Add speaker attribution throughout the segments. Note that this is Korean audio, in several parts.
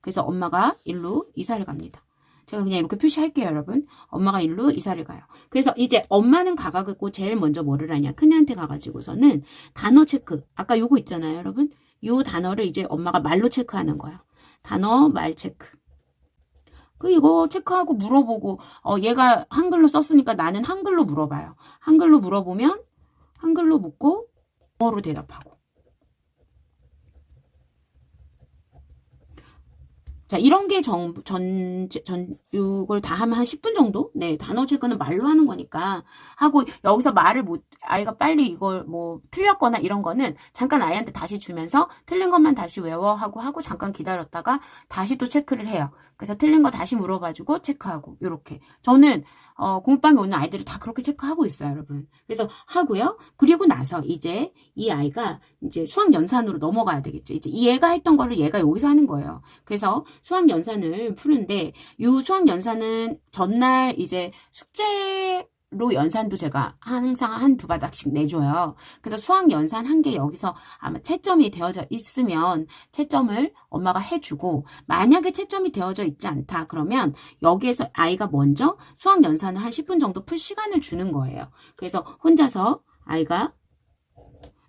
Speaker 1: 그래서 엄마가 일로 이사를 갑니다. 제가 그냥 이렇게 표시할게요, 여러분. 엄마가 일로 이사를 가요. 그래서 이제 엄마는 가가지고 제일 먼저 뭐를 하냐. 큰애한테 가가지고서는 단어 체크. 아까 요거 있잖아요, 여러분. 요 단어를 이제 엄마가 말로 체크하는 거야. 단어 말 체크. 이거 체크하고 물어보고, 얘가 한글로 썼으니까 나는 한글로 물어봐요. 한글로 물어보면, 한글로 묻고, 영어로 대답하고. 자, 이런 게 이걸 다 하면 한 10분 정도? 네, 단어 체크는 말로 하는 거니까. 하고, 여기서 아이가 빨리 이걸 뭐, 틀렸거나 이런 거는 잠깐 아이한테 다시 주면서 틀린 것만 다시 외워 하고 잠깐 기다렸다가 다시 또 체크를 해요. 그래서 틀린 거 다시 물어봐주고 체크하고, 요렇게. 저는, 공부방에 오는 아이들을 다 그렇게 체크하고 있어요, 여러분. 그래서 하고요. 그리고 나서 이제 이 아이가 이제 수학연산으로 넘어가야 되겠죠. 이제 얘가 했던 거를 얘가 여기서 하는 거예요. 그래서 수학연산을 푸는데 이 수학연산은 전날 이제 숙제로 연산도 제가 항상 한두 바닥씩 내줘요. 그래서 수학연산 한 개 여기서 아마 채점이 되어져 있으면 채점을 엄마가 해주고 만약에 채점이 되어져 있지 않다 그러면 여기에서 아이가 먼저 수학연산을 한 10분 정도 풀 시간을 주는 거예요. 그래서 혼자서 아이가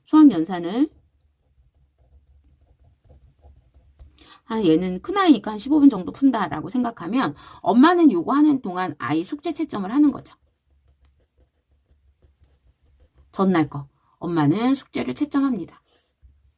Speaker 1: 수학연산을 얘는 큰아이니까 한 15분 정도 푼다라고 생각하면 엄마는 요거 하는 동안 아이 숙제 채점을 하는 거죠. 전날 거. 엄마는 숙제를 채점합니다.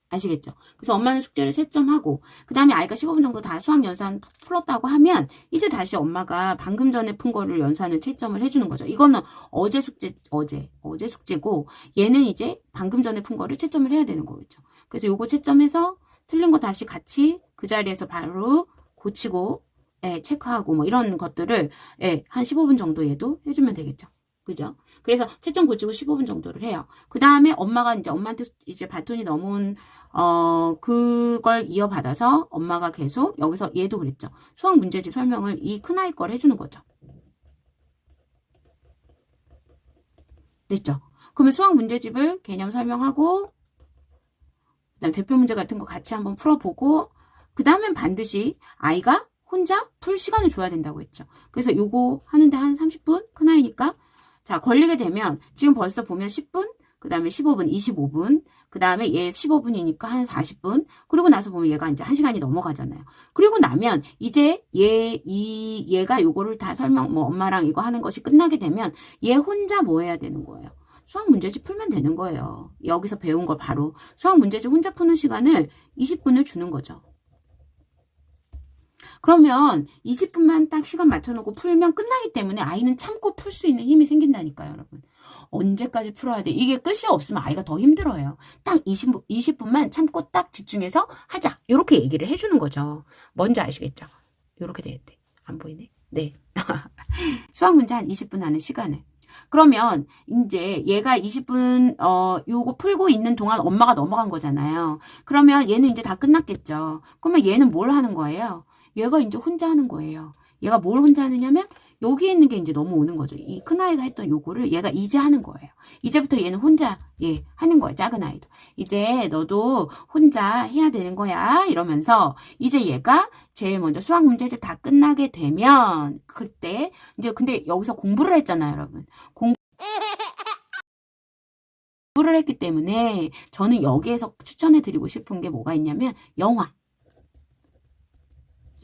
Speaker 1: 아시겠죠? 그래서 엄마는 숙제를 채점하고 그 다음에 아이가 15분 정도 다 수학연산 풀었다고 하면 이제 다시 엄마가 방금 전에 푼 거를 연산을 채점을 해주는 거죠. 이거는 어제 숙제고 얘는 이제 방금 전에 푼 거를 채점을 해야 되는 거겠죠. 그래서 요거 채점해서 틀린 거 다시 같이 그 자리에서 바로 고치고 체크하고 뭐 이런 것들을 한 15분 정도 얘도 해주면 되겠죠. 그죠? 그래서 채점 고치고 15분 정도를 해요. 그 다음에 엄마한테 이제 바톤이 넘어온, 그걸 이어받아서 엄마가 계속 여기서 얘도 그랬죠. 수학 문제집 설명을 이 큰아이 걸 해주는 거죠. 됐죠? 그러면 수학 문제집을 개념 설명하고, 그 다음 대표 문제 같은 거 같이 한번 풀어보고, 그 다음엔 반드시 아이가 혼자 풀 시간을 줘야 된다고 했죠. 그래서 요거 하는데 한 30분? 큰아이니까. 자, 걸리게 되면 지금 벌써 보면 10분, 그 다음에 15분, 25분, 그 다음에 얘 15분이니까 한 40분, 그리고 나서 보면 얘가 이제 1시간이 넘어가잖아요. 그리고 나면 이제 얘가 요거를 다 뭐 엄마랑 이거 하는 것이 끝나게 되면 얘 혼자 뭐 해야 되는 거예요? 수학 문제집 풀면 되는 거예요. 여기서 배운 걸 바로 수학 문제집 혼자 푸는 시간을 20분을 주는 거죠. 그러면 20분만 딱 시간 맞춰놓고 풀면 끝나기 때문에 아이는 참고 풀 수 있는 힘이 생긴다니까요, 여러분. 언제까지 풀어야 돼? 이게 끝이 없으면 아이가 더 힘들어요. 딱 20분만 참고 딱 집중해서 하자. 이렇게 얘기를 해주는 거죠. 뭔지 아시겠죠? 이렇게 되겠대. 안 보이네? 네. 수학 문제 한 20분 하는 시간을. 그러면 이제 얘가 20분 요거 풀고 있는 동안 엄마가 넘어간 거잖아요. 그러면 얘는 이제 다 끝났겠죠. 그러면 얘는 뭘 하는 거예요? 얘가 이제 혼자 하는 거예요. 얘가 뭘 혼자 하느냐면 여기 있는 게 이제 넘어오는 거죠. 이 큰아이가 했던 요거를 얘가 이제 하는 거예요. 이제부터 얘는 혼자 하는 거예요. 작은 아이도. 이제 너도 혼자 해야 되는 거야. 이러면서 이제 얘가 제일 먼저 수학 문제집 다 끝나게 되면 그때 이제 근데 여기서 공부를 했잖아요, 여러분. 공부를 했기 때문에 저는 여기에서 추천해 드리고 싶은 게 뭐가 있냐면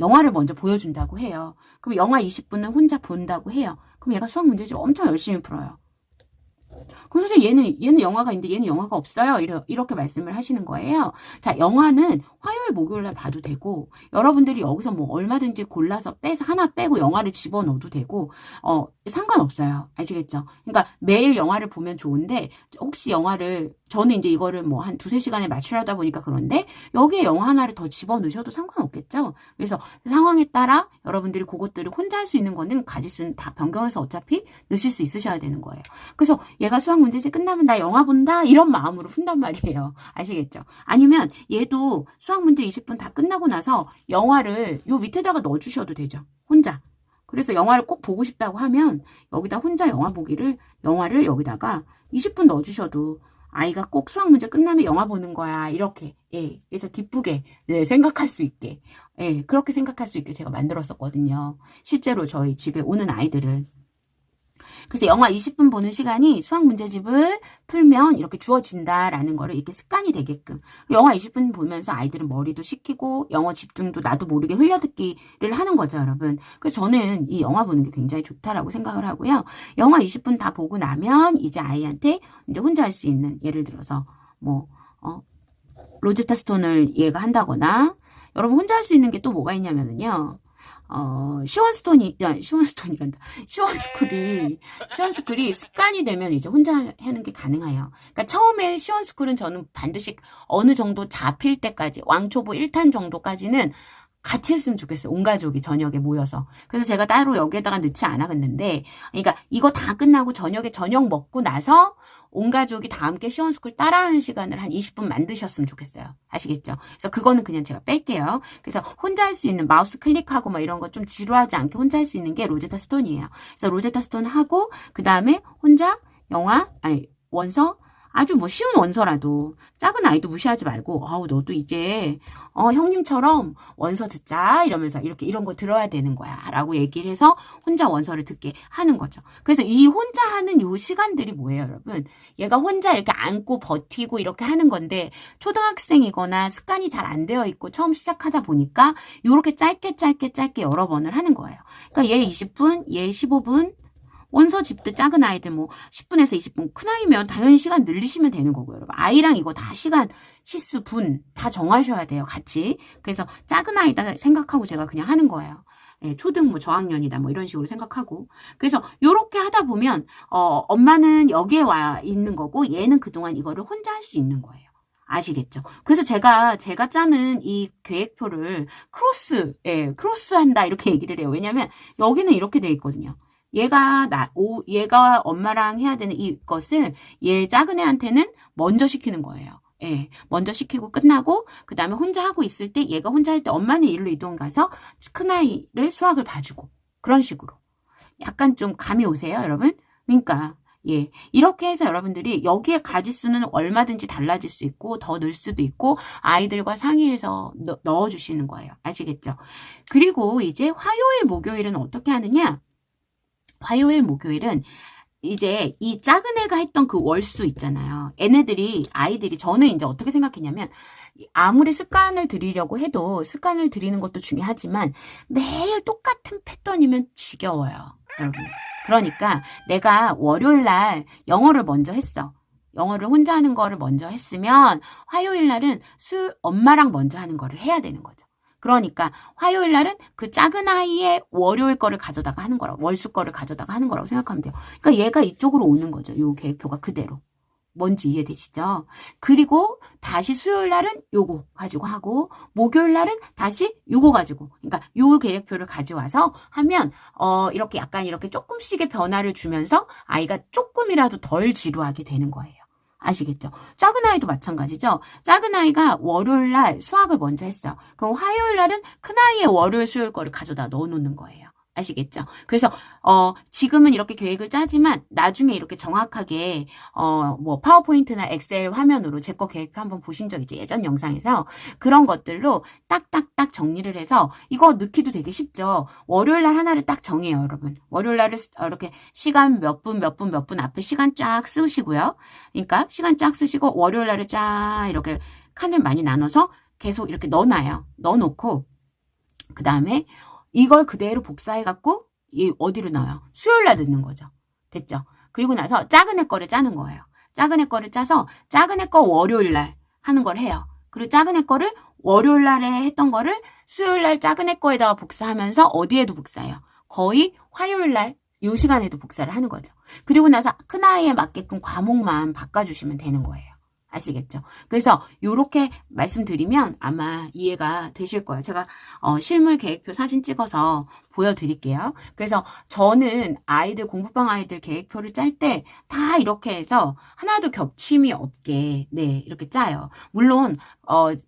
Speaker 1: 영화를 먼저 보여준다고 해요. 그럼 영화 20분을 혼자 본다고 해요. 그럼 얘가 수학 문제집 엄청 열심히 풀어요. 그럼 선생님 얘는 영화가 있는데 얘는 영화가 없어요. 이렇게 말씀을 하시는 거예요. 자, 영화는 화요일 목요일날 봐도 되고 여러분들이 여기서 뭐 얼마든지 골라서 빼서 하나 빼고 영화를 집어넣어도 되고 상관없어요. 아시겠죠? 그러니까 매일 영화를 보면 좋은데 혹시 저는 이제 이거를 뭐 한 2-3시간에 맞추려다 보니까 그런데 여기에 영화 하나를 더 집어넣으셔도 상관없겠죠? 그래서 상황에 따라 여러분들이 그것들을 혼자 할 수 있는 거는 가짓수는 다 변경해서 어차피 넣으실 수 있으셔야 되는 거예요. 그래서 얘가 수학 문제집 끝나면 나 영화 본다 이런 마음으로 푼단 말이에요. 아시겠죠? 아니면 얘도 수학 문제 20분 다 끝나고 나서 영화를 요 밑에다가 넣어주셔도 되죠. 혼자. 그래서 영화를 꼭 보고 싶다고 하면 여기다 혼자 영화를 여기다가 20분 넣어주셔도 아이가 꼭 수학 문제 끝나면 영화 보는 거야. 이렇게. 예. 그래서 기쁘게, 네, 생각할 수 있게. 예. 그렇게 생각할 수 있게 제가 만들었었거든요. 실제로 저희 집에 오는 아이들을. 그래서 영화 20분 보는 시간이 수학 문제집을 풀면 이렇게 주어진다라는 거를 이렇게 습관이 되게끔. 영화 20분 보면서 아이들은 머리도 식히고 영어 집중도 나도 모르게 흘려듣기를 하는 거죠, 여러분. 그래서 저는 이 영화 보는 게 굉장히 좋다라고 생각을 하고요. 영화 20분 다 보고 나면 이제 아이한테 이제 혼자 할 수 있는, 예를 들어서 뭐 로제타 스톤을 얘가 한다거나, 여러분 혼자 할 수 있는 게 또 뭐가 있냐면은요. 시원스쿨이 습관이 되면 이제 혼자 하는 게 가능해요. 그러니까 처음에 시원스쿨은 저는 반드시 어느 정도 잡힐 때까지, 왕초보 1탄 정도까지는 같이 했으면 좋겠어요. 온 가족이 저녁에 모여서. 그래서 제가 따로 여기에다가 넣지 않았는데, 그러니까 이거 다 끝나고 저녁에 저녁 먹고 나서 온 가족이 다 함께 시원스쿨 따라하는 시간을 한 20분 만드셨으면 좋겠어요. 아시겠죠? 그래서 그거는 그냥 제가 뺄게요. 그래서 혼자 할 수 있는, 마우스 클릭하고 막 이런 거 좀 지루하지 않게 혼자 할 수 있는 게 로제타 스톤이에요. 그래서 로제타 스톤 하고, 그 다음에 혼자 원서, 아주 뭐 쉬운 원서라도 작은 아이도 무시하지 말고, 너도 이제 형님처럼 원서 듣자 이러면서 이렇게 이런 거 들어야 되는 거야 라고 얘기를 해서 혼자 원서를 듣게 하는 거죠. 그래서 이 혼자 하는 요 시간들이 뭐예요, 여러분? 얘가 혼자 이렇게 안고 버티고 이렇게 하는 건데, 초등학생이거나 습관이 잘 안 되어 있고 처음 시작하다 보니까 요렇게 짧게 여러 번을 하는 거예요. 그러니까 얘 20분, 얘 15분, 원서 집도 작은 아이들 뭐 10분에서 20분, 큰 아이면 당연히 시간 늘리시면 되는 거고요. 여러분. 아이랑 이거 다 시간, 시수, 분 다 정하셔야 돼요. 같이. 그래서 작은 아이다 생각하고 제가 그냥 하는 거예요. 예, 초등 뭐 저학년이다 뭐 이런 식으로 생각하고. 그래서 요렇게 하다 보면 엄마는 여기에 와 있는 거고 얘는 그동안 이거를 혼자 할 수 있는 거예요. 아시겠죠? 그래서 제가 짜는 이 계획표를 크로스 한다 이렇게 얘기를 해요. 왜냐면 여기는 이렇게 돼 있거든요. 얘가 엄마랑 해야 되는 이것을 얘 작은 애한테는 먼저 시키는 거예요. 예, 먼저 시키고 끝나고 그 다음에 혼자 하고 있을 때 얘가 혼자 할 때 엄마는 일로 이동 가서 큰아이를 수학을 봐주고 그런 식으로. 약간 좀 감이 오세요, 여러분? 그러니까 예, 이렇게 해서 여러분들이 여기에 가지수는 얼마든지 달라질 수 있고 더 넣을 수도 있고 아이들과 상의해서 넣어주시는 거예요. 아시겠죠? 그리고 이제 화요일, 목요일은 어떻게 하느냐? 화요일, 목요일은 이제 이 작은 애가 했던 그 월수 있잖아요. 아이들이 저는 이제 어떻게 생각했냐면 아무리 습관을 들이려고 해도 습관을 들이는 것도 중요하지만 매일 똑같은 패턴이면 지겨워요. 여러분. 그러니까 내가 월요일 날 영어를 먼저 했어. 영어를 혼자 하는 거를 먼저 했으면 화요일 날은 엄마랑 먼저 하는 거를 해야 되는 거죠. 그러니까 화요일 날은 그 작은 아이의 월요일 거를 가져다가 하는 거라고, 월수 거를 가져다가 하는 거라고 생각하면 돼요. 그러니까 얘가 이쪽으로 오는 거죠. 이 계획표가 그대로. 뭔지 이해되시죠? 그리고 다시 수요일 날은 요거 가지고 하고 목요일 날은 다시 요거 가지고, 그러니까 요 계획표를 가져와서 하면 이렇게 약간 이렇게 조금씩의 변화를 주면서 아이가 조금이라도 덜 지루하게 되는 거예요. 아시겠죠? 작은 아이도 마찬가지죠. 작은 아이가 월요일 날 수학을 먼저 했어. 그럼 화요일 날은 큰 아이의 월요일, 수요일 거를 가져다 넣어놓는 거예요. 아시겠죠? 그래서 지금은 이렇게 계획을 짜지만 나중에 이렇게 정확하게 뭐 파워포인트나 엑셀 화면으로 제 거 계획표 한번 보신 적 있죠? 예전 영상에서 그런 것들로 딱딱딱 정리를 해서 이거 넣기도 되게 쉽죠. 월요일 날 하나를 딱 정해요, 여러분. 월요일 날을 이렇게 시간 몇 분 앞에 시간 쫙 쓰시고요. 그러니까 시간 쫙 쓰시고 월요일 날을 쫙 이렇게 칸을 많이 나눠서 계속 이렇게 넣어놔요. 넣어놓고 그 다음에 이걸 그대로 복사해갖고 어디로 넣어요? 수요일 날 넣는 거죠. 됐죠? 그리고 나서 작은 애 거를 짜는 거예요. 작은 애 거를 짜서 작은 애 거 월요일 날 하는 걸 해요. 그리고 작은 애 거를 월요일 날에 했던 거를 수요일 날 작은 애 거에다가 복사하면서 어디에도 복사해요. 거의 화요일 날 이 시간에도 복사를 하는 거죠. 그리고 나서 큰아이에 맞게끔 과목만 바꿔주시면 되는 거예요. 아시겠죠? 그래서 요렇게 말씀드리면 아마 이해가 되실 거예요. 제가 실물 계획표 사진 찍어서 보여드릴게요. 그래서 저는 공부방 아이들 계획표를 짤 때 다 이렇게 해서 하나도 겹침이 없게 이렇게 짜요. 물론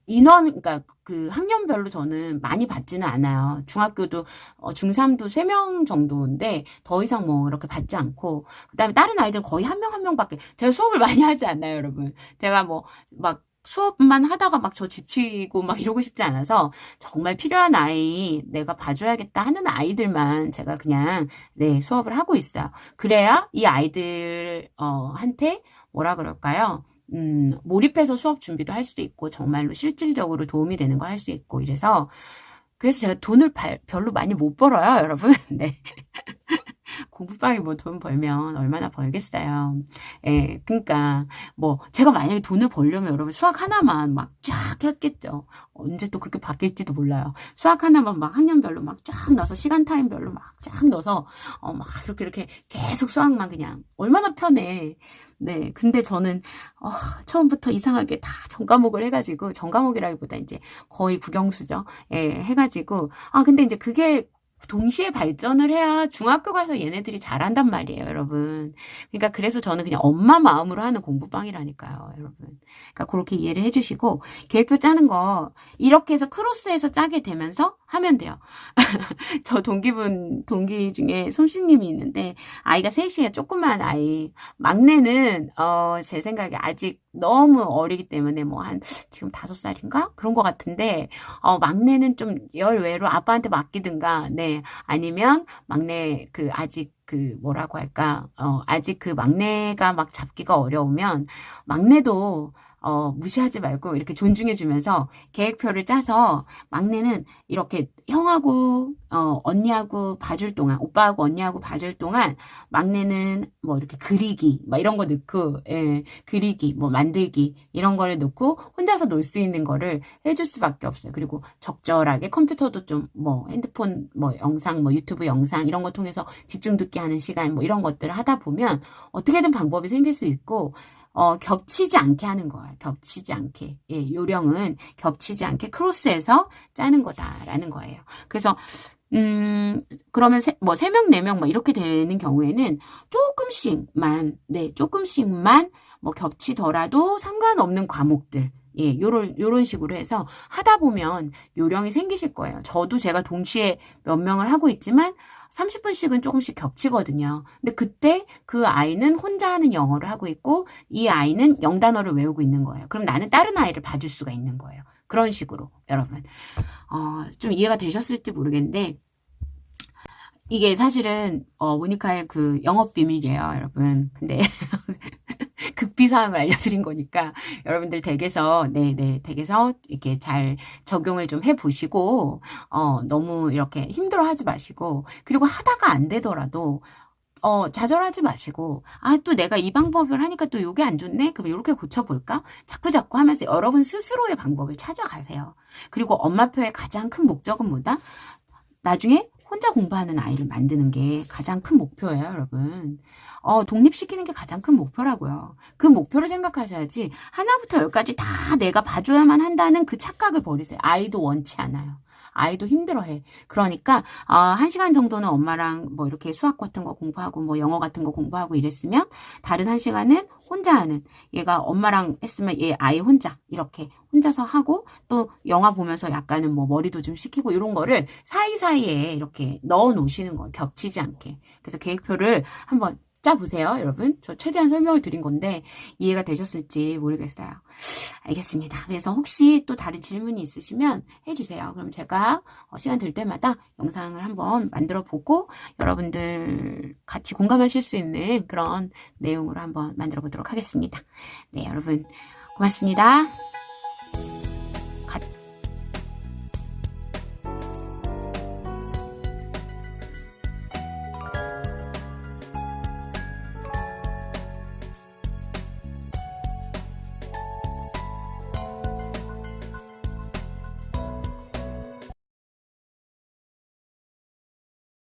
Speaker 1: 그러니까 그 학년별로 저는 많이 받지는 않아요. 중학교도 중3도 3명 정도인데 더 이상 뭐 이렇게 받지 않고 그다음에 다른 아이들은 거의 한 명 한 명밖에 제가 수업을 많이 하지 않나요, 여러분? 제가 뭐 막 수업만 하다가 막 저 지치고 막 이러고 싶지 않아서 정말 필요한 아이 내가 봐줘야겠다 하는 아이들만 제가 그냥 네 수업을 하고 있어요. 그래야 이 아이들 한테 뭐라 그럴까요? 몰입해서 수업 준비도 할 수 있고 정말로 실질적으로 도움이 되는 거 할 수 있고 이래서 그래서 제가 돈을 별로 많이 못 벌어요, 여러분. 네. 공부방에 뭐 돈 벌면 얼마나 벌겠어요. 예, 그러니까 뭐 제가 만약에 돈을 벌려면 여러분 수학 하나만 막 쫙 했겠죠. 언제 또 그렇게 바뀔지도 몰라요. 수학 하나만 막 학년별로 막 쫙 넣어서 시간 타임별로 막 쫙 넣어서 막 이렇게 계속 수학만 그냥 얼마나 편해. 네, 근데 저는 처음부터 이상하게 다 전과목을 해가지고 전과목이라기보다 이제 거의 국영수죠. 예, 해가지고 근데 이제 그게 동시에 발전을 해야 중학교 가서 얘네들이 잘한단 말이에요, 여러분. 그러니까 그래서 저는 그냥 엄마 마음으로 하는 공부방이라니까요, 여러분. 그러니까 그렇게 이해를 해주시고 계획표 짜는 거 이렇게 해서 크로스해서 짜게 되면서 하면 돼요. 저 동기 중에 솜씨님이 있는데 아이가 셋이에요. 조그만 아이. 막내는 제 생각에 아직 너무 어리기 때문에 뭐 지금 5살인가? 그런 것 같은데 막내는 좀 열외로 아빠한테 맡기든가 네 아니면 막내 아직 뭐라고 할까 아직 막내가 막 잡기가 어려우면 막내도 무시하지 말고 이렇게 존중해주면서 계획표를 짜서 막내는 이렇게 형하고 언니하고 봐줄 동안 오빠하고 언니하고 봐줄 동안 막내는 뭐 이렇게 그리기 막 이런 거 넣고 예, 그리기 뭐 만들기 이런 거를 넣고 혼자서 놀 수 있는 거를 해줄 수밖에 없어요. 그리고 적절하게 컴퓨터도 좀 뭐 핸드폰 뭐 영상 뭐 유튜브 영상 이런 거 통해서 집중 듣기 하는 시간 뭐 이런 것들을 하다 보면 어떻게든 방법이 생길 수 있고 겹치지 않게 하는 거예요. 겹치지 않게. 예, 요령은 겹치지 않게 크로스해서 짜는 거다라는 거예요. 그래서, 그러면 3명, 4명 뭐 이렇게 되는 경우에는 조금씩만 뭐 겹치더라도 상관없는 과목들. 예, 요런 식으로 해서 하다 보면 요령이 생기실 거예요. 저도 제가 동시에 몇 명을 하고 있지만 30분씩은 조금씩 겹치거든요. 근데 그때 그 아이는 혼자 하는 영어를 하고 있고 이 아이는 영단어를 외우고 있는 거예요. 그럼 나는 다른 아이를 봐줄 수가 있는 거예요. 그런 식으로 여러분 좀 이해가 되셨을지 모르겠는데 이게 사실은 모니카의 그 영업 비밀이에요, 여러분. 근데 극비 사항을 알려드린 거니까 여러분들 댁에서 댁에서 이렇게 잘 적용을 좀 해보시고 너무 이렇게 힘들어하지 마시고 그리고 하다가 안 되더라도 좌절하지 마시고 또 내가 이 방법을 하니까 또 요게 안 좋네? 그럼 요렇게 고쳐볼까? 자꾸 하면서 여러분 스스로의 방법을 찾아가세요. 그리고 엄마표의 가장 큰 목적은 뭐다? 나중에 혼자 공부하는 아이를 만드는 게 가장 큰 목표예요, 여러분. 독립시키는 게 가장 큰 목표라고요. 그 목표를 생각하셔야지 하나부터 열까지 다 내가 봐줘야만 한다는 그 착각을 버리세요. 아이도 원치 않아요. 아이도 힘들어해. 그러니까 1시간 정도는 엄마랑 뭐 이렇게 수학 같은 거 공부하고 뭐 영어 같은 거 공부하고 이랬으면 다른 1시간은 혼자 하는 얘가 엄마랑 했으면 얘 아이 혼자 이렇게 혼자서 하고 또 영화 보면서 약간은 뭐 머리도 좀 식히고 이런 거를 사이사이에 이렇게 넣어 놓으시는 거예요. 겹치지 않게. 그래서 계획표를 한번 짜보세요, 여러분. 저 최대한 설명을 드린 건데 이해가 되셨을지 모르겠어요. 알겠습니다. 그래서 혹시 또 다른 질문이 있으시면 해주세요. 그럼 제가 시간 될 때마다 영상을 한번 만들어 보고 여러분들 같이 공감하실 수 있는 그런 내용으로 한번 만들어 보도록 하겠습니다. 네, 여러분 고맙습니다.